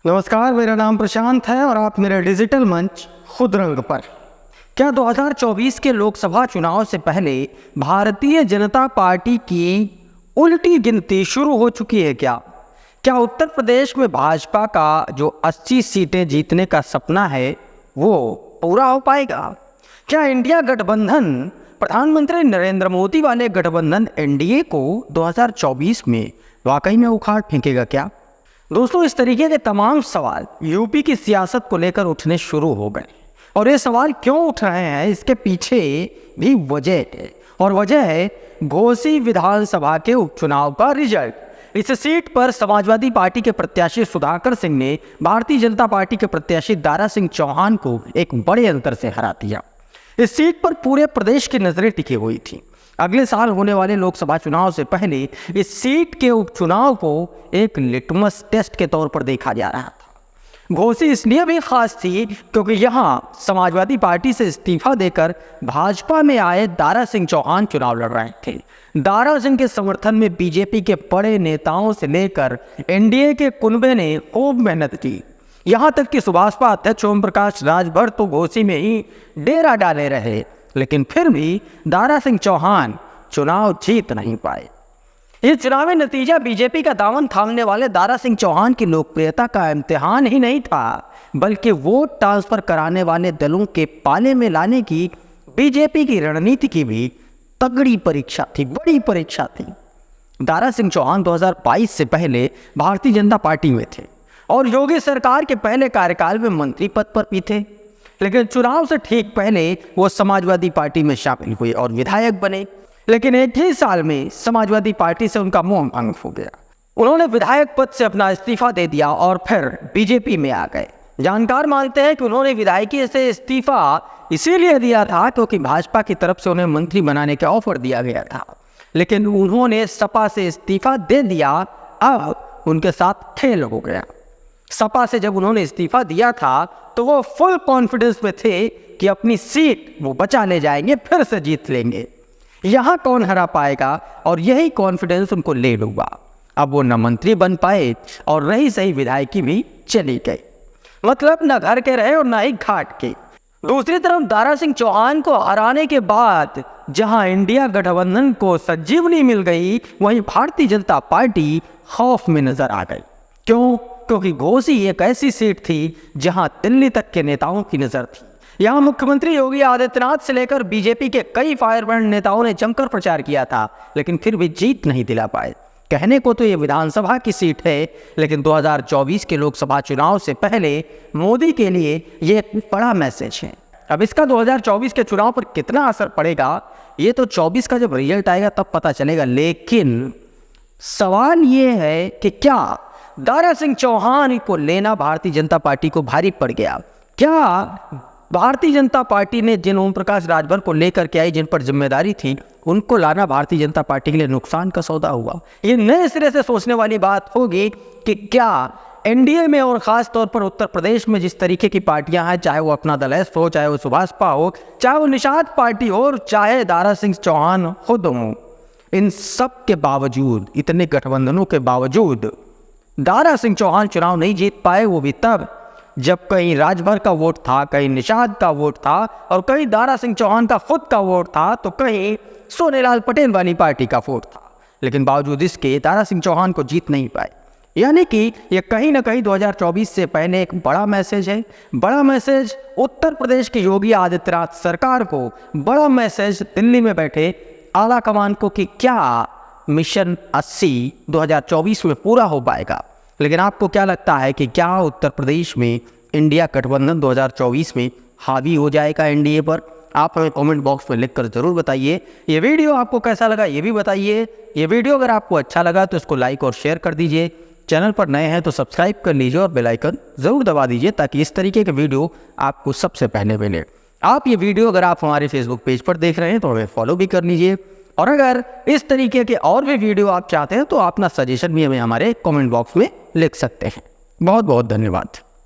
नमस्कार, मेरा नाम प्रशांत है और आप मेरे डिजिटल मंच खुद रंग पर। क्या 2024 के लोकसभा चुनाव से पहले भारतीय जनता पार्टी की उल्टी गिनती शुरू हो चुकी है? क्या उत्तर प्रदेश में भाजपा का जो 80 सीटें जीतने का सपना है वो पूरा हो पाएगा? क्या इंडिया गठबंधन, प्रधानमंत्री नरेंद्र मोदी वाले गठबंधन एनडीए को 2024 में वाकई में उखाड़ फेंकेगा क्या? दोस्तों, इस तरीके के तमाम सवाल यूपी की सियासत को लेकर उठने शुरू हो गए और ये सवाल क्यों उठ रहे हैं, इसके पीछे भी वजह है और वजह है घोसी विधानसभा के उपचुनाव का रिजल्ट। इस सीट पर समाजवादी पार्टी के प्रत्याशी सुधाकर सिंह ने भारतीय जनता पार्टी के प्रत्याशी दारा सिंह चौहान को एक बड़े अंतर से हरा दिया। इस सीट पर पूरे प्रदेश की नजरें टिकी हुई थी। अगले साल होने वाले लोकसभा चुनाव से पहले इस सीट के उपचुनाव को एक लिटमस टेस्ट के तौर पर देखा जा रहा था। घोसी इसलिए भी खास थी क्योंकि यहां समाजवादी पार्टी से इस्तीफा देकर भाजपा में आए दारा सिंह चौहान चुनाव लड़ रहे थे। दारा सिंह के समर्थन में बीजेपी के बड़े नेताओं से लेकर एनडीए के कुनबे ने खूब मेहनत की। यहां तक कि सुभाषपा अध्यक्ष ओम प्रकाश राजभर तो घोसी में ही डेरा डाले रहे, लेकिन फिर भी दारा सिंह चौहान चुनाव जीत नहीं पाए। ये चुनावी नतीजा बीजेपी का दामन थामने वाले दारा सिंह चौहान की लोकप्रियता का इम्तिहान ही नहीं था, बल्कि वोट ट्रांसफर कराने वाले दलों के पाले में लाने की बीजेपी की रणनीति की भी तगड़ी परीक्षा थी, बड़ी परीक्षा थी। दारा सिंह चौहान 2022 से पहले भारतीय जनता पार्टी में थे और योगी सरकार के पहले कार्यकाल में मंत्री पद पर भी थे, लेकिन चुनाव से ठीक पहले वो समाजवादी पार्टी में शामिल हुए और विधायक बने। लेकिन एक ही साल में समाजवादी पार्टी से उनका मोह भंग हो गया। उन्होंने विधायक पद से अपना इस्तीफा दे दिया और फिर बीजेपी में आ गए। जानकार मानते हैं कि उन्होंने विधायकी से इस्तीफा इसीलिए दिया था क्योंकि भाजपा की तरफ से उन्हें मंत्री बनाने का ऑफर दिया गया था, लेकिन उन्होंने सपा से इस्तीफा दे दिया। अब उनके साथ खेल हो गया। सपा से जब उन्होंने इस्तीफा दिया था तो वो फुल कॉन्फिडेंस में थे कि अपनी सीट वो बचा ले जाएंगे, फिर से जीत लेंगे। यहाँ कौन हरा पाएगा, और यही कॉन्फिडेंस उनको ले डूबा। अब वो न मंत्री बन पाए और रही सही विधायकी भी चली गई। मतलब न घर के रहे और न ही घाट के। दूसरी तरफ दारा सिंह चौहान को हराने के बाद जहां इंडिया गठबंधन को संजीवनी मिल गई, वहीं भारतीय जनता पार्टी खौफ में नजर आ गई। क्यों? क्योंकि घोसी एक ऐसी सीट थी जहां दिल्ली तक के नेताओं की नजर थी। यहां मुख्यमंत्री योगी आदित्यनाथ से लेकर बीजेपी के कई फायरब्रांड नेताओं ने जमकर प्रचार किया था, लेकिन फिर भी जीत नहीं दिला पाए। कहने को तो ये विधानसभा की सीट है, लेकिन 2024 के लोकसभा चुनाव से पहले मोदी के लिए ये एक बड़ा मैसेज है। अब इसका 2024 के चुनाव पर कितना असर पड़ेगा, ये तो 24 का जब रिजल्ट आएगा तब पता चलेगा। लेकिन सवाल ये है कि क्या दारा सिंह चौहान को लेना भारतीय जनता पार्टी को भारी पड़ गया? क्या भारतीय जनता पार्टी ने जिन ओम प्रकाश राजभर को लेकर के आई, जिन पर जिम्मेदारी थी, उनको लाना भारतीय जनता पार्टी के लिए नुकसान का सौदा हुआ? ये नए सिरे से सोचने वाली बात होगी कि क्या एनडीए में और खास तौर पर उत्तर प्रदेश में जिस तरीके की पार्टियां हैं, चाहे वो अपना दल हो, चाहे वो सुभाषपा हो, चाहे वो निषाद पार्टी हो, और चाहे दारा सिंह चौहान खुद हो, इन सब के बावजूद, इतने गठबंधनों के बावजूद दारा सिंह चौहान चुनाव नहीं जीत पाए। वो भी तब जब कहीं राजभर का वोट था, कहीं निषाद का वोट था और कहीं दारा सिंह चौहान का खुद का वोट था, तो कहीं सोनेलाल पटेल वाली पार्टी का वोट था। लेकिन बावजूद इसके दारा सिंह चौहान को जीत नहीं पाए। यानी कि ये कहीं ना कहीं 2024 से पहले एक बड़ा मैसेज है। बड़ा मैसेज उत्तर प्रदेश के योगी आदित्यनाथ सरकार को, बड़ा मैसेज दिल्ली में बैठे आला कमान को कि क्या मिशन 80 2024 में पूरा हो पाएगा। लेकिन आपको क्या लगता है कि क्या उत्तर प्रदेश में इंडिया गठबंधन 2024 में हावी हो जाएगा एनडीए पर? आप हमें कमेंट बॉक्स में लिखकर ज़रूर बताइए। ये वीडियो आपको कैसा लगा ये भी बताइए। ये वीडियो अगर आपको अच्छा लगा तो इसको लाइक और शेयर कर दीजिए। चैनल पर नए हैं तो सब्सक्राइब कर लीजिए और बेल आइकन ज़रूर दबा दीजिए ताकि इस तरीके के वीडियो आपको सबसे पहले मिले। आप ये वीडियो अगर आप हमारे फेसबुक पेज पर देख रहे हैं तो हमें फॉलो भी कर लीजिए, और अगर इस तरीके के और भी वीडियो आप चाहते हैं तो अपना सजेशन भी हमें हमारे कमेंट बॉक्स में लिख सकते हैं। बहुत बहुत धन्यवाद।